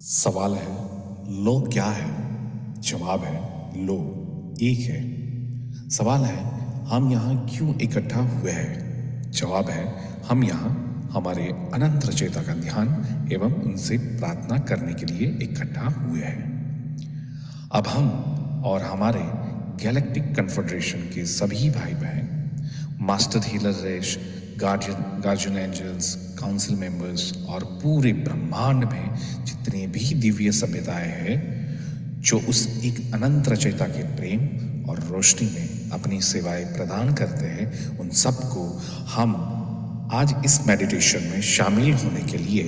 सवाल है लो क्या है। जवाब है लो एक है। सवाल है हम यहाँ क्यों इकट्ठा हुए हैं। जवाब है हम यहाँ हमारे अनंत रचयिता का ध्यान एवं उनसे प्रार्थना करने के लिए इकट्ठा हुए हैं। अब हम और हमारे गैलेक्टिक कन्फेडरेशन के सभी भाई बहन, मास्टर हीलर रेश, गार्जियन एंजल्स, काउंसिल मेंबर्स और पूरे ब्रह्मांड में जितने भी दिव्य सभ्यताएं हैं जो उस एक अनंत रचयिता के प्रेम और रोशनी में अपनी सेवाएं प्रदान करते हैं, उन सबको हम आज इस मेडिटेशन में शामिल होने के लिए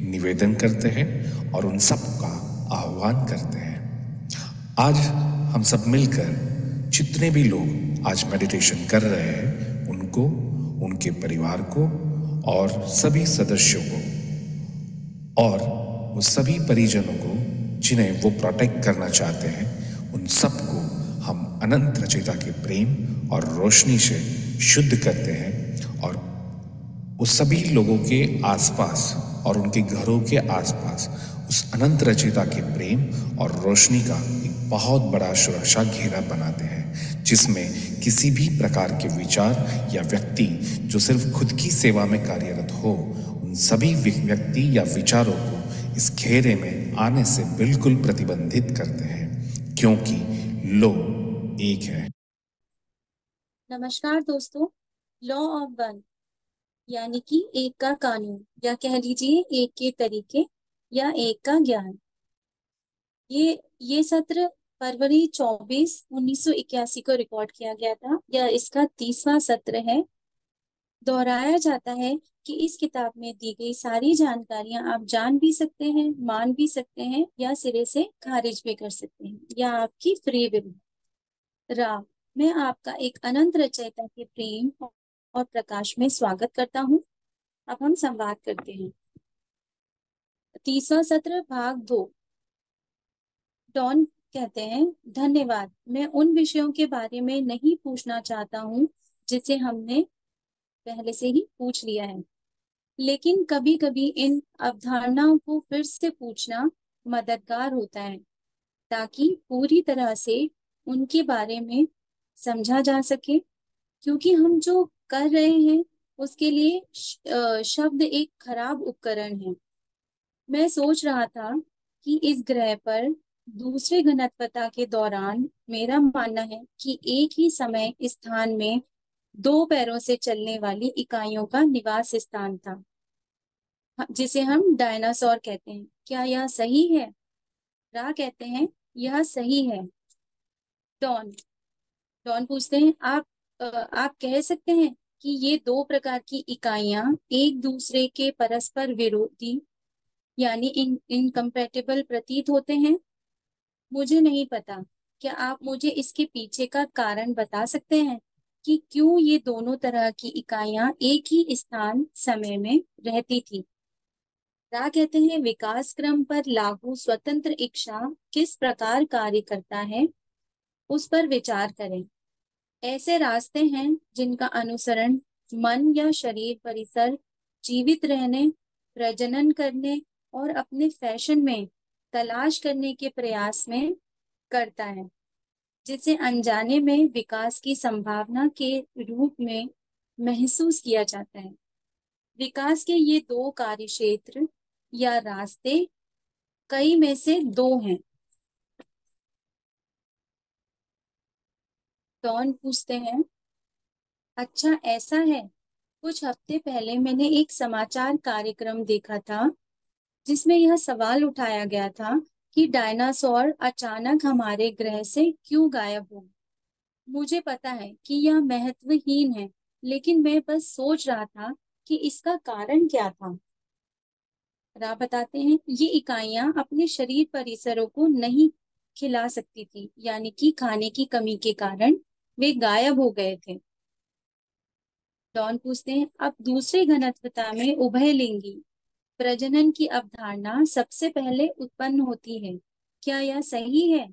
निवेदन करते हैं और उन सब का आह्वान करते हैं। आज हम सब मिलकर जितने भी लोग आज मेडिटेशन कर रहे हैं उनको, उनके परिवार को और सभी सदस्यों को और वो सभी परिजनों को जिन्हें वो प्रोटेक्ट करना चाहते हैं, उन सबको हम अनंत रचयिता के प्रेम और रोशनी से शुद्ध करते हैं और उस सभी लोगों के आसपास और उनके घरों के आसपास उस अनंत रचयिता के प्रेम और रोशनी का एक बहुत बड़ा सुरक्षा घेरा बनाते हैं, जिसमें किसी भी प्रकार के विचार या व्यक्ति जो सिर्फ खुद की सेवा में कार्यरत हो, उन सभी व्यक्ति या विचारों को इस घेरे में आने से बिल्कुल प्रतिबंधित करते हैं, क्योंकि लो एक है। नमस्कार दोस्तों। लॉ ऑफ वन यानी कि एक का कानून या कह लीजिए एक के तरीके या एक का ज्ञान। ये सत्र फरवरी 24 1981 को रिकॉर्ड किया गया था। यह इसका 30वां सत्र है। दोहराया जाता है कि इस किताब में दी गई सारी जानकारियां आप जान भी सकते हैं, मान भी सकते हैं या सिरे से खारिज भी कर सकते हैं, या आपकी फ्री विल। राम, मैं आपका एक अनंत रचयिता के प्रेम और प्रकाश में स्वागत करता हूँ। अब हम संवाद करते हैं। 30वां सत्र भाग 2। डॉन कहते हैं, धन्यवाद। मैं उन विषयों के बारे में नहीं पूछना चाहता हूँ जिसे हमने पहले से ही पूछ लिया है, लेकिन कभी कभी इन अवधारणाओं को फिर से पूछना मददगार होता है ताकि पूरी तरह से उनके बारे में समझा जा सके। क्योंकि हम जो कर रहे हैं उसके लिए शब्द एक खराब उपकरण है। मैं सोच रहा था कि इस ग्रह पर दूसरे घनत्वता के दौरान मेरा मानना है कि एक ही समय स्थान में दो पैरों से चलने वाली इकाइयों का निवास स्थान था, जिसे हम डायनासोर कहते हैं। क्या यह सही है? रा कहते हैं, यह सही है। डॉन डॉन पूछते हैं, आप कह सकते हैं कि ये दो प्रकार की इकाइयां एक दूसरे के परस्पर विरोधी यानी इनकम्पैटिबल प्रतीत होते हैं? मुझे नहीं पता। क्या आप मुझे इसके पीछे का कारण बता सकते हैं कि क्यों ये दोनों तरह की इकाइयां एक ही स्थान समय में रहती थी? रा कहते हैं, विकास क्रम पर लागू स्वतंत्र इच्छा किस प्रकार कार्य करता है उस पर विचार करें। ऐसे रास्ते हैं जिनका अनुसरण मन या शरीर परिसर जीवित रहने, प्रजनन करने और अपने फैशन में तलाश करने के प्रयास में करता है, जिसे अनजाने में विकास की संभावना के रूप में महसूस किया जाता है। विकास के ये दो कार्यक्षेत्र या रास्ते कई में से दो हैं। डॉन पूछते हैं, अच्छा ऐसा है। कुछ हफ्ते पहले मैंने एक समाचार कार्यक्रम देखा था जिसमें यह सवाल उठाया गया था कि डायनासोर अचानक हमारे ग्रह से क्यों गायब हो। मुझे पता है कि यह महत्वहीन है, लेकिन मैं बस सोच रहा था कि इसका कारण क्या था। रा बताते हैं, ये इकाइयां अपने शरीर परिसरों को नहीं खिला सकती थी, यानी कि खाने की कमी के कारण वे गायब हो गए थे। डॉन पूछते हैं, अब दूसरे घनत्वता में उभयलिंगी प्रजनन की अवधारणा सबसे पहले उत्पन्न होती है। क्या यह सही है?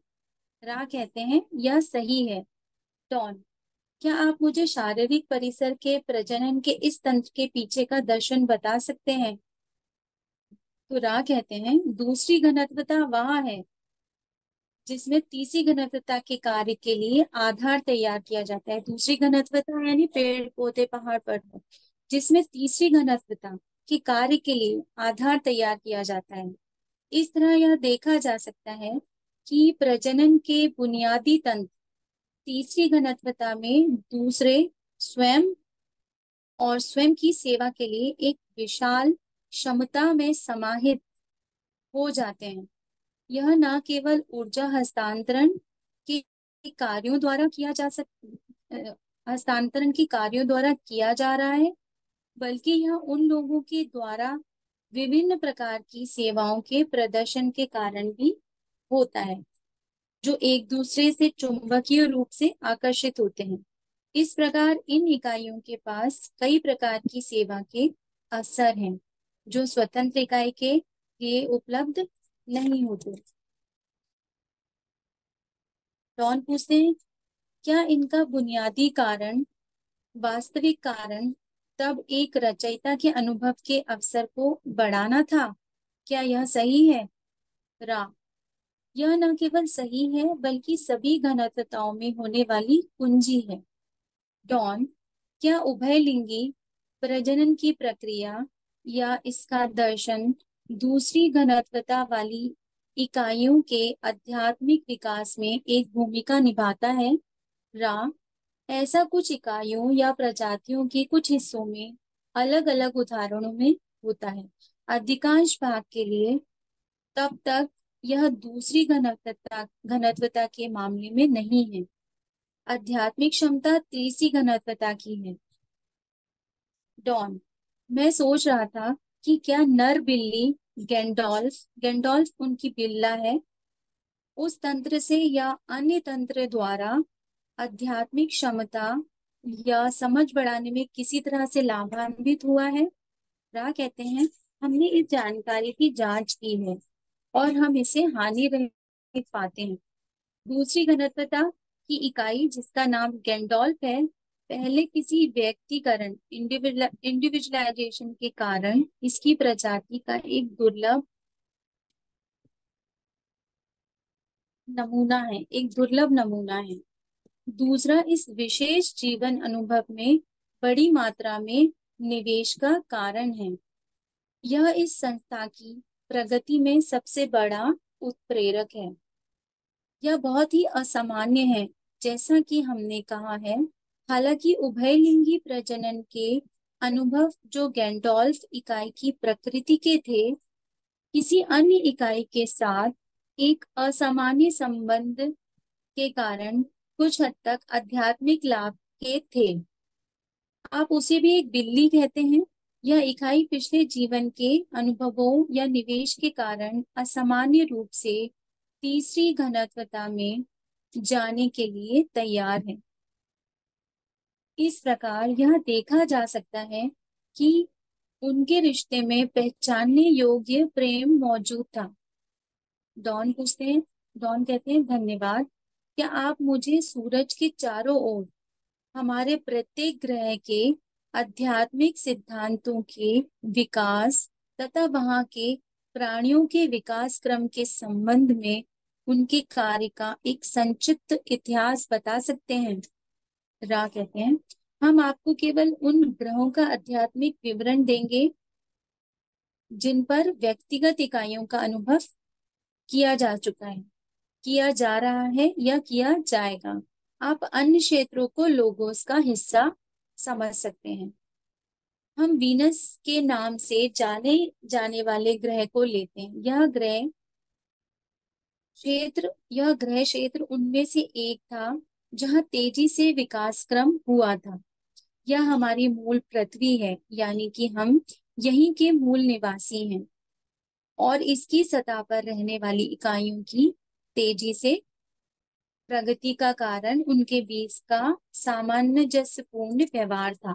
रा कहते हैं, यह सही है। डॉन, क्या आप मुझे शारीरिक परिसर के प्रजनन के इस तंत्र के पीछे का दर्शन बता सकते हैं? तो रा कहते हैं दूसरी घनत्वता वह है जिसमें तीसरी घनत्वता के कार्य के लिए आधार तैयार किया जाता है। दूसरी घनत्वता यानी पेड़ पौधे पहाड़ पर्वत, जिसमें तीसरी घनत्वता के कार्य के लिए आधार तैयार किया जाता है। इस तरह यह देखा जा सकता है कि प्रजनन के बुनियादी तंत्र तीसरी घनत्वता में दूसरे स्वयं और स्वयं की सेवा के लिए एक विशाल क्षमता में समाहित हो जाते हैं। यह न केवल ऊर्जा हस्तांतरण के कार्यों द्वारा किया जा हस्तांतरण के कार्यों द्वारा किया जा रहा है, बल्कि यह उन लोगों के द्वारा विभिन्न प्रकार की सेवाओं के प्रदर्शन के कारण भी होता है जो एक दूसरे से चुंबकीय रूप से आकर्षित होते हैं। इस प्रकार इन इकाइयों के पास कई प्रकार की सेवा के अवसर हैं जो स्वतंत्र इकाई के लिए उपलब्ध नहीं होते। डॉन पूछते हैं, क्या इनका बुनियादी कारण, वास्तविक कारण तब एक रचयिता के अनुभव के अवसर को बढ़ाना था? क्या यह सही है? रा, यह न केवल सही है बल्कि सभी घनत्वताओं में होने वाली कुंजी है। डॉन, क्या उभयलिंगी प्रजनन की प्रक्रिया या इसका दर्शन दूसरी घनत्वता वाली इकाइयों के आध्यात्मिक विकास में एक भूमिका निभाता है? रा, ऐसा कुछ इकाइयों या प्रजातियों के कुछ हिस्सों में अलग अलग उदाहरणों में होता है। अधिकांश भाग के लिए तब तक यह दूसरी घनत्वता के मामले में नहीं है। आध्यात्मिक क्षमता तीसरी घनत्वता की है। डॉन, मैं सोच रहा था कि क्या नर बिल्ली गेंडोल्फ गेंडोल्फ उनकी बिल्ला है, उस तंत्र से या अन्य तंत्र द्वारा आध्यात्मिक क्षमता या समझ बढ़ाने में किसी तरह से लाभान्वित हुआ है? रा कहते हैं, हमने इस जानकारी की जांच की है और हम इसे हानि रहित पाते हैं। दूसरी घनत्वता की इकाई जिसका नाम गेंडोल्फ है, पहले किसी व्यक्तिकरण इंडिविजुअलाइजेशन के कारण इसकी प्रजाति का एक दुर्लभ नमूना है। दूसरा, इस विशेष जीवन अनुभव में बड़ी मात्रा में निवेश का कारण है। यह इस संस्था की प्रगति में सबसे बड़ा उत्प्रेरक है। यह बहुत ही असामान्य है, जैसा कि हमने कहा है। हालांकि उभयलिंगी प्रजनन के अनुभव जो गेंडोल्फ इकाई की प्रकृति के थे, किसी अन्य इकाई के साथ एक असामान्य संबंध के कारण कुछ हद तक आध्यात्मिक लाभ के थे। आप उसे भी एक बिल्ली कहते हैं। यह इकाई पिछले जीवन के अनुभवों या निवेश के कारण असामान्य रूप से तीसरी घनत्वता में जाने के लिए तैयार है। इस प्रकार यह देखा जा सकता है कि उनके रिश्ते में पहचानने योग्य प्रेम मौजूद था। डॉन कहते हैं, धन्यवाद। क्या आप मुझे सूरज के चारों ओर हमारे प्रत्येक ग्रह के आध्यात्मिक सिद्धांतों के विकास तथा वहां के प्राणियों के विकास क्रम के संबंध में उनके कार्य का एक संक्षिप्त इतिहास बता सकते हैं? रा कहते हैं, हम आपको केवल उन ग्रहों का आध्यात्मिक विवरण देंगे जिन पर व्यक्तिगत इकाइयों का अनुभव किया जा चुका है, किया जा रहा है या किया जाएगा। आप अन्य क्षेत्रों को लोगोस का हिस्सा समझ सकते हैं। हम वीनस के नाम से जाने जाने वाले ग्रह को लेते हैं। यह ग्रह क्षेत्र उनमें से एक था जहां तेजी से विकास क्रम हुआ था। यह हमारी मूल पृथ्वी है, यानी कि हम यहीं के मूल निवासी हैं और इसकी सतह पर रहने वाली इकाइयों की तेजी से प्रगति का कारण उनके बीच का सामंजस्यपूर्ण व्यवहार था।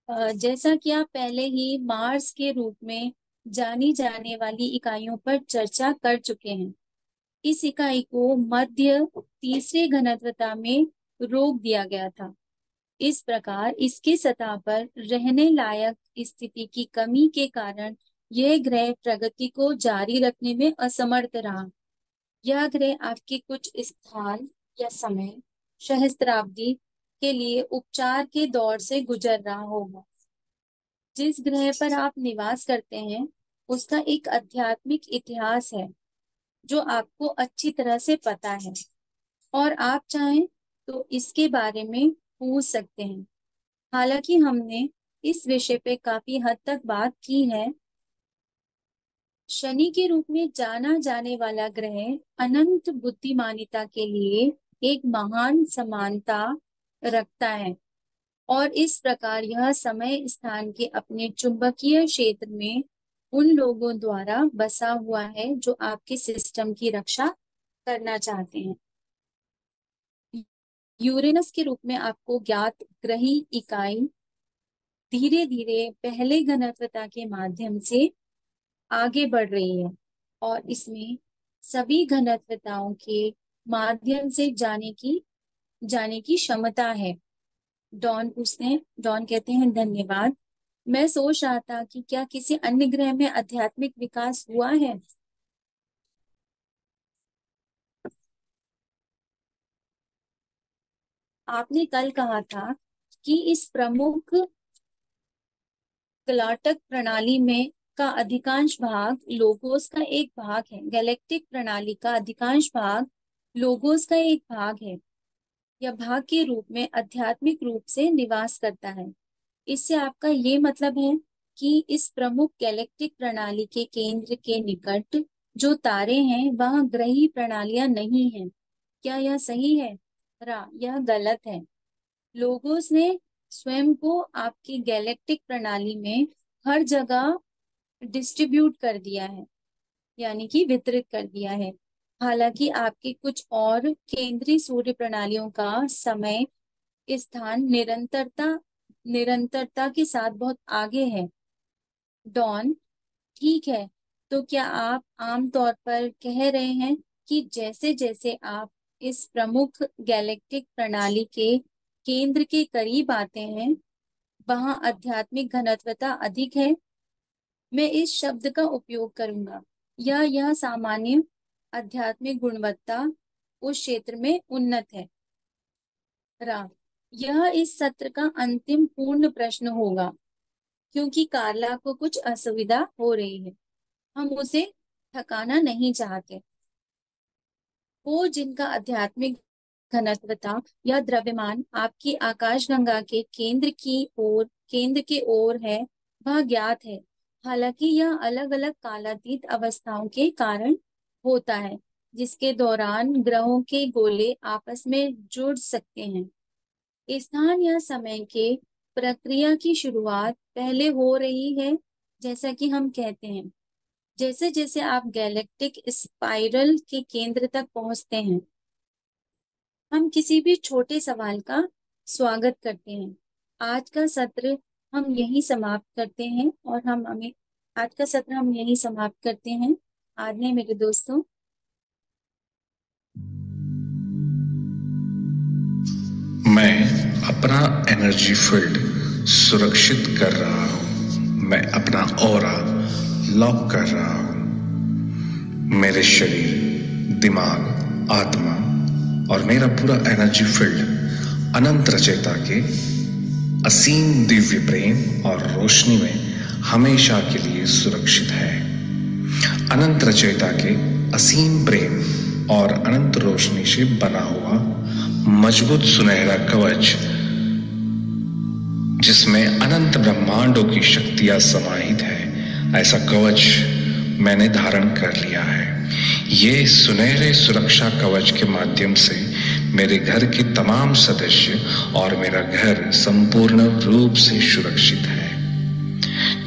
जैसा कि आप पहले ही मार्स के रूप में जानी जाने वाली इकाइयों पर चर्चा कर चुके हैं, इस इकाई को मध्य तीसरे घनत्वता में रोक दिया गया था। इस प्रकार इसके सतह पर रहने लायक स्थिति की कमी के कारण यह ग्रह प्रगति को जारी रखने में असमर्थ रहा। यह ग्रह आपके कुछ स्थान या समय सहस्त्राब्दी के लिए उपचार के दौर से गुजर रहा होगा। जिस ग्रह पर आप निवास करते हैं उसका एक आध्यात्मिक इतिहास है जो आपको अच्छी तरह से पता है और आप चाहें तो इसके बारे में पूछ सकते हैं। हालांकि हमने इस विषय पे काफी हद तक बात की है। शनि के रूप में जाना जाने वाला ग्रह अनंत बुद्धिमानिता के लिए एक महान समानता रखता है और इस प्रकार यह समय स्थान के अपने चुंबकीय क्षेत्र में उन लोगों द्वारा बसा हुआ है जो आपके सिस्टम की रक्षा करना चाहते हैं। यूरेनस के रूप में आपको ज्ञात ग्रही इकाई धीरे धीरे पहले घनत्वता के माध्यम से आगे बढ़ रही है और इसमें सभी घनत्वताओं के माध्यम से जाने की क्षमता है। डॉन कहते हैं धन्यवाद। मैं सोच रहा था कि क्या किसी अन्य ग्रह में आध्यात्मिक विकास हुआ है। आपने कल कहा था कि इस प्रमुख गलाक्टिक प्रणाली में का अधिकांश भाग लोगोस का एक भाग है। गैलेक्टिक प्रणाली का अधिकांश भाग लोगोस का एक भाग है या भाग के रूप में आध्यात्मिक रूप से निवास करता है। इससे आपका ये मतलब है कि इस प्रमुख गैलेक्टिक प्रणाली के केंद्र के निकट जो तारे हैं वहां ग्रही प्रणालियां नहीं हैं। क्या यह सही है? यह गलत है। लोगोस ने स्वयं को आपकी गैलेक्टिक प्रणाली में हर जगह डिस्ट्रीब्यूट कर दिया है, यानी कि वितरित कर दिया है। हालांकि आपके कुछ और केंद्रीय सूर्य प्रणालियों का समय स्थान निरंतरता के साथ बहुत आगे है। डॉन, ठीक है, तो क्या आप आमतौर पर कह रहे हैं कि जैसे जैसे आप इस प्रमुख गैलेक्टिक प्रणाली के केंद्र के करीब आते हैं वहां आध्यात्मिक घनत्वता अधिक है? मैं इस शब्द का उपयोग करूंगा या यह सामान्य आध्यात्मिक गुणवत्ता उस क्षेत्र में उन्नत है। यह इस सत्र का अंतिम पूर्ण प्रश्न होगा क्योंकि कार्ला को कुछ असुविधा हो रही है। हम उसे थकाना नहीं चाहते। वो जिनका आध्यात्मिक घनत्वता या द्रव्यमान आपकी आकाशगंगा के केंद्र की ओर है वह ज्ञात है। हालांकि यह अलग अलग कालातीत अवस्थाओं के कारण होता है जिसके दौरान ग्रहों के गोले आपस में जुड़ सकते हैं। स्थान या समय के प्रक्रिया की शुरुआत पहले हो रही है। जैसा कि हम कहते हैं जैसे जैसे आप गैलेक्टिक स्पाइरल के केंद्र तक पहुंचते हैं। हम किसी भी छोटे सवाल का स्वागत करते हैं। आज का सत्र हम यही समाप्त करते हैं और आज का सत्र हम यही समाप्त करते हैं। आज्ञा मेरे दोस्तों। मैं अपना एनर्जी फील्ड सुरक्षित कर रहा हूं। मैं अपना ऑरा लॉक कर रहा हूं। मेरे शरीर, दिमाग, आत्मा और मेरा पूरा एनर्जी फील्ड अनंत रचयिता के असीम दिव्य प्रेम और रोशनी में हमेशा के लिए सुरक्षित है। अनंत रचयिता के असीम प्रेम और अनंत रोशनी से बना हुआ मजबूत सुनहरा कवच जिसमें अनंत ब्रह्मांडों की शक्तियां समाहित है, ऐसा कवच मैंने धारण कर लिया है। ये सुनहरे सुरक्षा कवच के माध्यम से मेरे घर के तमाम सदस्य और मेरा घर संपूर्ण रूप से सुरक्षित है।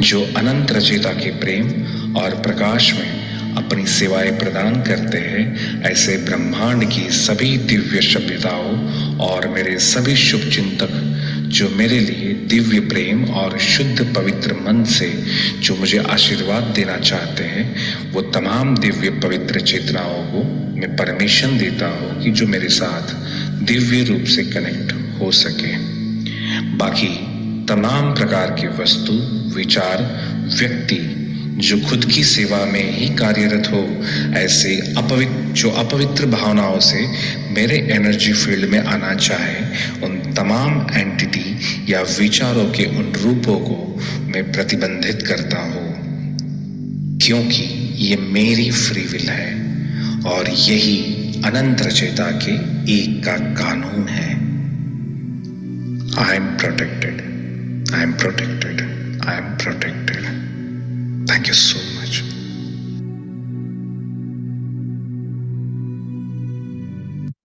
जो अनंत रचयिता के प्रेम और प्रकाश में अपनी सेवाएं प्रदान करते हैं, ऐसे ब्रह्मांड की सभी दिव्य सभ्यताओं और मेरे सभी शुभ चिंतक जो मेरे लिए दिव्य प्रेम और शुद्ध पवित्र मन से जो मुझे आशीर्वाद देना चाहते हैं, वो तमाम दिव्य पवित्र चेतनाओं को मैं परमिशन देता हूँ कि जो मेरे साथ दिव्य रूप से कनेक्ट हो सके। बाकी तमाम प्रकार के वस्तु, विचार, व्यक्ति जो खुद की सेवा में ही कार्यरत हो, ऐसे अपवित्र भावनाओं से मेरे एनर्जी फील्ड में आना चाहे, उन तमाम एंटिटी या विचारों के उन रूपों को मैं प्रतिबंधित करता हूँ, क्योंकि ये मेरी फ्री विल है और यही अनंत रचयिता के एक का कानून है। I am protected. I am protected. I am protected. Thank you so much.